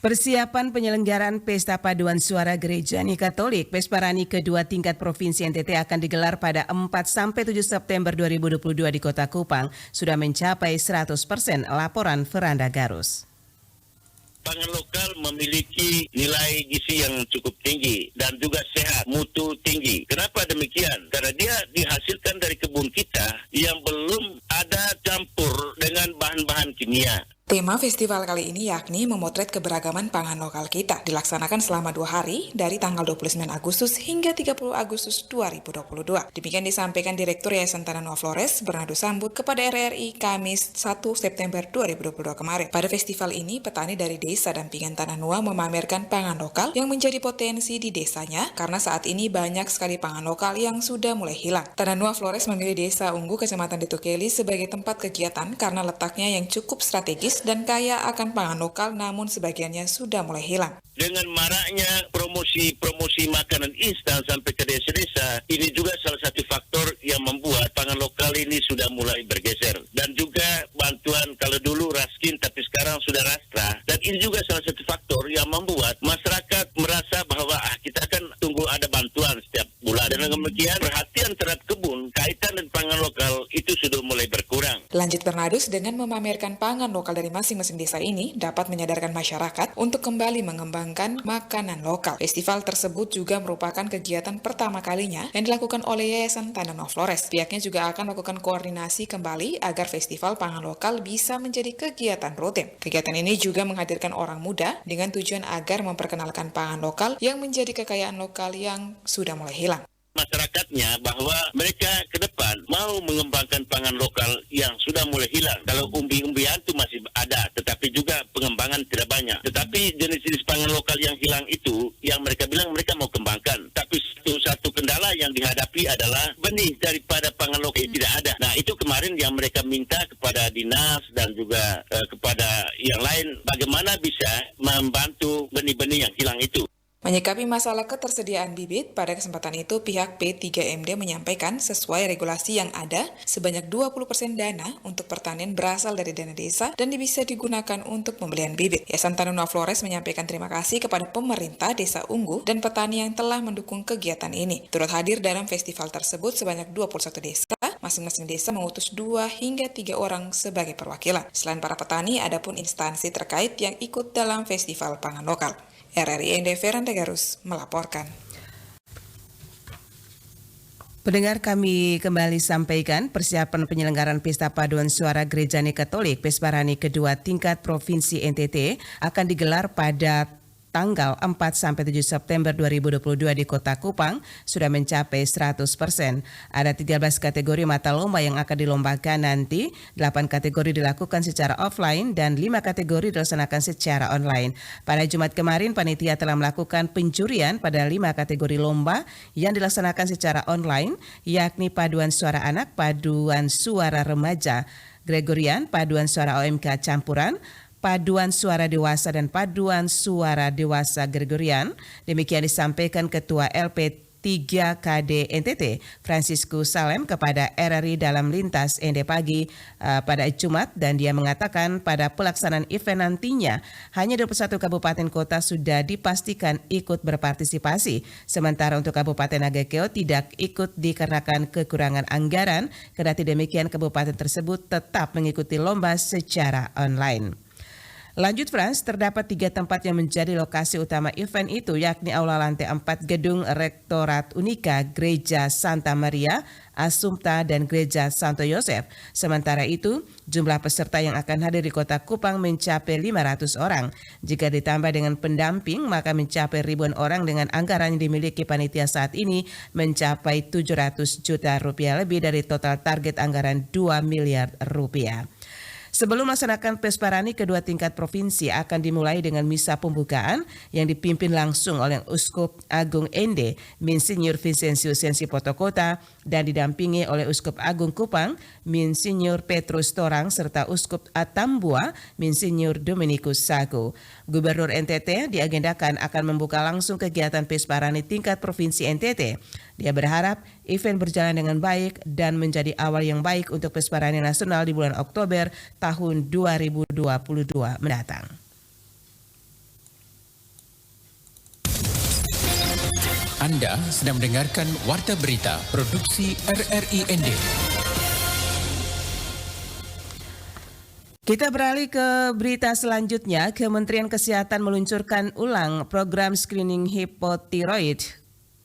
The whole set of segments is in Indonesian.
Persiapan penyelenggaraan Pesta Paduan Suara Gereja Katolik Pesparani kedua tingkat Provinsi NTT akan digelar pada 4-7 September 2022 di Kota Kupang sudah mencapai 100%, laporan Veranda Garus. Pangan lokal memiliki nilai gizi yang cukup tinggi dan juga sehat, mutu tinggi. Kenapa demikian? Karena dia dihasilkan dari kebun kita yang belum ada campur dengan bahan-bahan kimia. Tema festival kali ini yakni memotret keberagaman pangan lokal kita. Dilaksanakan selama 2 hari dari tanggal 29 Agustus hingga 30 Agustus 2022. Demikian disampaikan Direktur Yayasan Tananua Flores, Bernardo Sambut, kepada RRI Kamis 1 September 2022 kemarin. Pada festival ini, petani dari Desa Dampingan Tananua memamerkan pangan lokal yang menjadi potensi di desanya karena saat ini banyak sekali pangan lokal yang sudah mulai hilang. Tananua Flores memilih Desa Ungu, Kecamatan Ditukeli sebagai tempat kegiatan karena letaknya yang cukup strategis dan kaya akan pangan lokal, namun sebagiannya sudah mulai hilang. Dengan maraknya promosi makanan instan sampai ke desa-desa, ini juga salah satu faktor yang membuat pangan lokal ini sudah mulai bergeser. Dan juga bantuan, kalau dulu raskin tapi sekarang sudah rastra. Dan ini juga salah satu faktor yang membuat masyarakat merasa bahwa kita akan tunggu ada bantuan setiap bulan. Dan demikian perhatian terhadap kebun, kaitan dan pangan lokal itu sudah mulai berkurang. Lanjut Bernardus, dengan memamerkan pangan lokal dari masing-masing desa ini dapat menyadarkan masyarakat untuk kembali mengembangkan makanan lokal. Festival tersebut juga merupakan kegiatan pertama kalinya yang dilakukan oleh Yayasan Tananua Flores. Pihaknya juga akan melakukan koordinasi kembali agar festival pangan lokal bisa menjadi kegiatan rutin. Kegiatan ini juga menghadirkan orang muda dengan tujuan agar memperkenalkan pangan lokal yang menjadi kekayaan lokal yang sudah mulai hilang. Masyarakatnya bahwa mereka ke depan mau mengembangkan pangan lokal yang sudah mulai hilang. Kalau umbi-umbian itu masih ada, tetapi juga pengembangan tidak banyak. Tetapi jenis-jenis pangan lokal yang hilang itu, yang mereka bilang mereka mau kembangkan. Tapi satu kendala yang dihadapi adalah benih daripada pangan lokal tidak ada. Nah, itu kemarin yang mereka minta kepada dinas dan juga kepada yang lain, bagaimana bisa membantu benih-benih yang hilang itu. Menyikapi masalah ketersediaan bibit, pada kesempatan itu pihak P3MD menyampaikan sesuai regulasi yang ada, sebanyak 20% dana untuk pertanian berasal dari dana desa dan bisa digunakan untuk pembelian bibit. Yayasan Tananua Flores menyampaikan terima kasih kepada pemerintah Desa Ungu dan petani yang telah mendukung kegiatan ini. Turut hadir dalam festival tersebut sebanyak 21 desa, masing-masing desa mengutus 2 hingga 3 orang sebagai perwakilan. Selain para petani, ada pun instansi terkait yang ikut dalam festival pangan lokal. RRI Veranda Garus melaporkan. Pendengar, kami kembali sampaikan persiapan penyelenggaraan Pesta Paduan Suara Gereja Katolik Pesparani kedua tingkat Provinsi NTT akan digelar pada tanggal 4-7 September 2022 di Kota Kupang sudah mencapai 100%. Ada 13 kategori mata lomba yang akan dilombakan nanti, 8 kategori dilakukan secara offline dan 5 kategori dilaksanakan secara online. Pada Jumat kemarin, panitia telah melakukan pencurian pada 5 kategori lomba yang dilaksanakan secara online, yakni paduan suara anak, paduan suara remaja, Gregorian, paduan suara OMK campuran, paduan suara dewasa dan paduan suara dewasa Gregorian. Demikian disampaikan Ketua LP3KD NTT Franciscus Salem kepada RRI dalam lintas ND pagi pada Jumat, dan dia mengatakan pada pelaksanaan event nantinya hanya 21 kabupaten kota sudah dipastikan ikut berpartisipasi, sementara untuk Kabupaten Nagakeo tidak ikut dikarenakan kekurangan anggaran. Kendati demikian, kabupaten tersebut tetap mengikuti lomba secara online. Lanjut Frans, terdapat 3 tempat yang menjadi lokasi utama event itu, yakni Aula Lantai 4 Gedung Rektorat Unika, Gereja Santa Maria Assumpta dan Gereja Santo Yosef. Sementara itu, jumlah peserta yang akan hadir di Kota Kupang mencapai 500 orang. Jika ditambah dengan pendamping, maka mencapai ribuan orang dengan anggaran yang dimiliki panitia saat ini mencapai 700 juta rupiah, lebih dari total target anggaran 2 miliar rupiah. Sebelum melaksanakan Pesparani kedua tingkat provinsi akan dimulai dengan misa pembukaan yang dipimpin langsung oleh Uskup Agung ND Monsinyur Vincentius Sensi Potokota dan didampingi oleh Uskup Agung Kupang Monsinyur Petrus Torang serta Uskup Atambua Monsinyur Dominikus Sago. Gubernur NTT diagendakan akan membuka langsung kegiatan Pesparani tingkat provinsi NTT. Dia berharap event berjalan dengan baik dan menjadi awal yang baik untuk Pesparani Nasional di bulan Oktober tahun 2022 mendatang. Anda sedang mendengarkan Warta Berita Produksi RRI ND. Kita beralih ke berita selanjutnya. Kementerian Kesehatan meluncurkan ulang program screening hipotiroid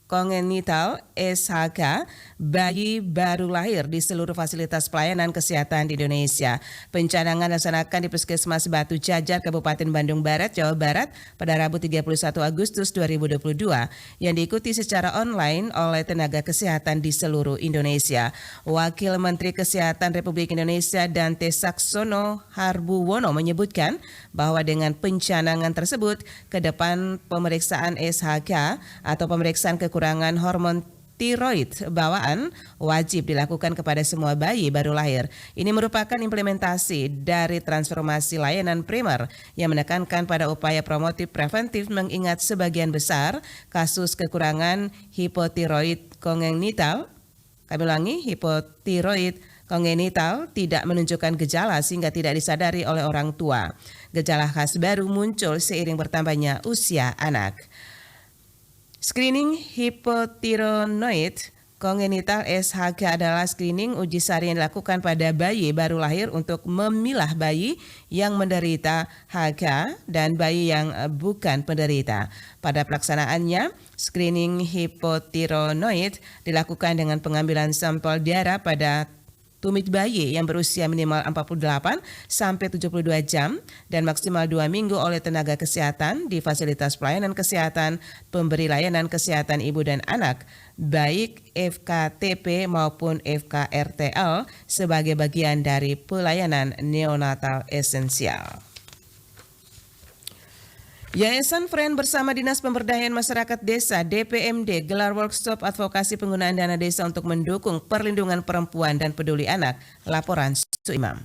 kongenital (SHK) bayi baru lahir di seluruh fasilitas pelayanan kesehatan di Indonesia. Pencanangan dilaksanakan di Puskesmas Batu Jajar, Kabupaten Bandung Barat, Jawa Barat pada Rabu 31 Agustus 2022 yang diikuti secara online oleh tenaga kesehatan di seluruh Indonesia. Wakil Menteri Kesehatan Republik Indonesia Dante Saxono Harbuwono menyebutkan bahwa dengan pencanangan tersebut, ke depan pemeriksaan SHK atau pemeriksaan kekurangan hormon tiroid bawaan wajib dilakukan kepada semua bayi baru lahir. Ini merupakan implementasi dari transformasi layanan primer yang menekankan pada upaya promotif preventif, mengingat sebagian besar kasus kekurangan hipotiroid kongenital, hipotiroid kongenital tidak menunjukkan gejala sehingga tidak disadari oleh orang tua. Gejala khas baru muncul seiring bertambahnya usia anak. Screening hipotiroid kongenital (SHK) adalah screening uji sari yang dilakukan pada bayi baru lahir untuk memilah bayi yang menderita HK dan bayi yang bukan penderita. Pada pelaksanaannya, screening hipotiroid dilakukan dengan pengambilan sampel darah pada tumit bayi yang berusia minimal 48 sampai 72 jam dan maksimal 2 minggu oleh tenaga kesehatan di fasilitas pelayanan kesehatan pemberi layanan kesehatan ibu dan anak, baik FKTP maupun FKRTL, sebagai bagian dari pelayanan neonatal esensial. Yayasan Friend bersama Dinas Pemberdayaan Masyarakat Desa DPMD gelar workshop advokasi penggunaan dana desa untuk mendukung perlindungan perempuan dan peduli anak. Laporan Suimam.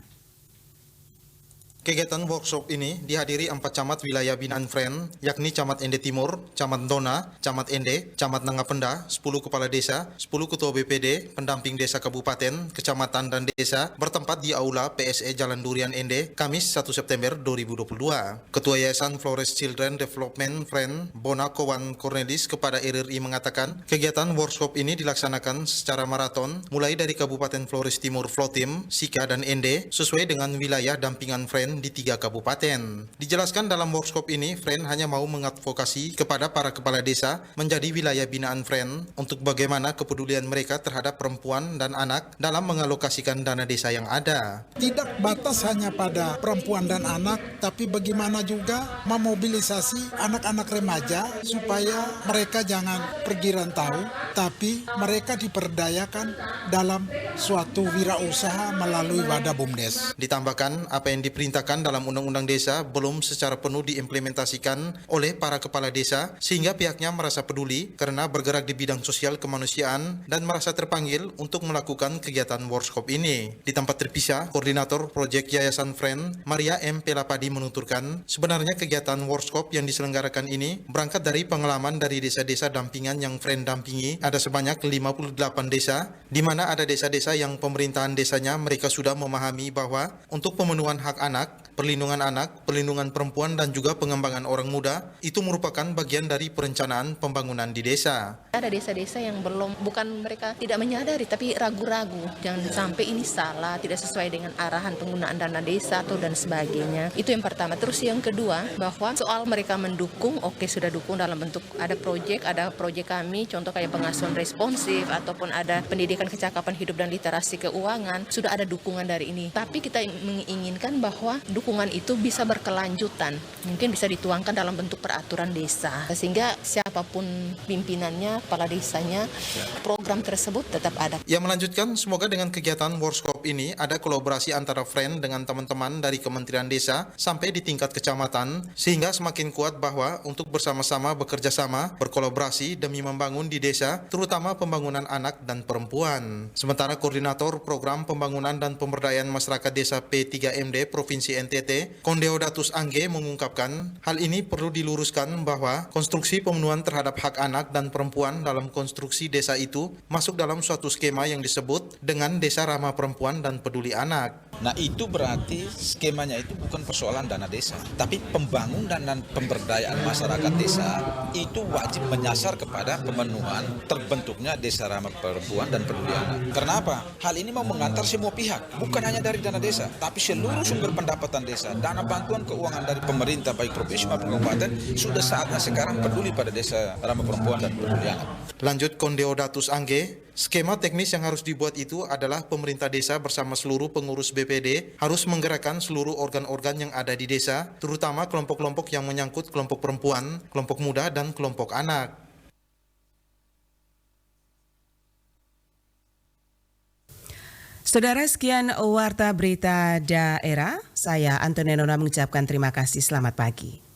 Kegiatan workshop ini dihadiri 4 camat wilayah binaan Friend, yakni Camat Ende Timur, Camat Dona, Camat Ende, Camat Nangapenda, 10 kepala desa, 10 ketua BPD, pendamping desa kabupaten, kecamatan dan desa bertempat di Aula PSE Jalan Durian Ende, Kamis 1 September 2022. Ketua Yayasan Flores Children Development Friend, Bona Kowan Cornelis kepada RRI mengatakan, kegiatan workshop ini dilaksanakan secara maraton mulai dari Kabupaten Flores Timur Flotim, Sika dan Ende sesuai dengan wilayah dampingan Friend di 3 kabupaten. Dijelaskan dalam workshop ini, Friend hanya mau mengadvokasi kepada para kepala desa menjadi wilayah binaan Friend untuk bagaimana kepedulian mereka terhadap perempuan dan anak dalam mengalokasikan dana desa yang ada. Tidak batas hanya pada perempuan dan anak, tapi bagaimana juga memobilisasi anak-anak remaja supaya mereka jangan pergi rantau, tapi mereka diperdayakan dalam suatu wirausaha melalui wadah BUMDes. Ditambahkan, apa yang diperintahkan dalam Undang-Undang Desa belum secara penuh diimplementasikan oleh para kepala desa, sehingga pihaknya merasa peduli karena bergerak di bidang sosial kemanusiaan dan merasa terpanggil untuk melakukan kegiatan workshop ini. Di tempat terpisah, Koordinator Proyek Yayasan Friend, Maria M. Pelapadi menuturkan, sebenarnya kegiatan workshop yang diselenggarakan ini berangkat dari pengalaman dari desa-desa dampingan yang Friend dampingi. Ada sebanyak 58 desa, di mana ada desa-desa yang pemerintahan desanya mereka sudah memahami bahwa untuk pemenuhan hak anak, perlindungan perempuan dan juga pengembangan orang muda itu merupakan bagian dari perencanaan pembangunan di desa. Ada desa-desa yang bukan mereka tidak menyadari tapi ragu-ragu, jangan sampai ini salah, tidak sesuai dengan arahan penggunaan dana desa atau dan sebagainya. Itu yang pertama. Terus yang kedua, bahwa soal mereka mendukung, oke sudah dukung dalam bentuk ada proyek kami, contoh kayak pengasuhan responsif ataupun ada pendidikan kecakapan hidup dan literasi keuangan, sudah ada dukungan dari ini. Tapi kita menginginkan bahwa dukungan itu bisa berkelanjutan, mungkin bisa dituangkan dalam bentuk peraturan desa, sehingga siapapun pimpinannya, kepala desanya, program tersebut tetap ada. Ia melanjutkan, semoga dengan kegiatan workshop ini ada kolaborasi antara Friend dengan teman-teman dari Kementerian Desa sampai di tingkat kecamatan, sehingga semakin kuat bahwa untuk bersama-sama bekerja sama, berkolaborasi demi membangun di desa, terutama pembangunan anak dan perempuan. Sementara Koordinator Program Pembangunan dan Pemberdayaan Masyarakat Desa P3MD Provinsi NTT NTT, Kondeodatus Angge mengungkapkan hal ini perlu diluruskan bahwa konstruksi pemenuhan terhadap hak anak dan perempuan dalam konstruksi desa itu masuk dalam suatu skema yang disebut dengan Desa Ramah Perempuan dan Peduli Anak. Nah itu berarti skemanya itu bukan persoalan dana desa, tapi pembangunan dan pemberdayaan masyarakat desa itu wajib menyasar kepada pemenuhan terbentuknya Desa Ramah Perempuan dan Peduli Anak. Kenapa? Hal ini mau mengantar semua pihak, bukan hanya dari dana desa, tapi seluruh sumber pendapatan desa, dana bantuan keuangan dari pemerintah baik provinsi maupun kabupaten sudah saatnya sekarang peduli pada Desa Ramah Perempuan dan Peduli Anak. Lanjut Kondeodatus Angge, skema teknis yang harus dibuat itu adalah pemerintah desa bersama seluruh pengurus BPD harus menggerakkan seluruh organ-organ yang ada di desa, terutama kelompok-kelompok yang menyangkut kelompok perempuan, kelompok muda, dan kelompok anak. Saudara, sekian Warta Berita Daerah. Saya Antonio Nona mengucapkan terima kasih. Selamat pagi.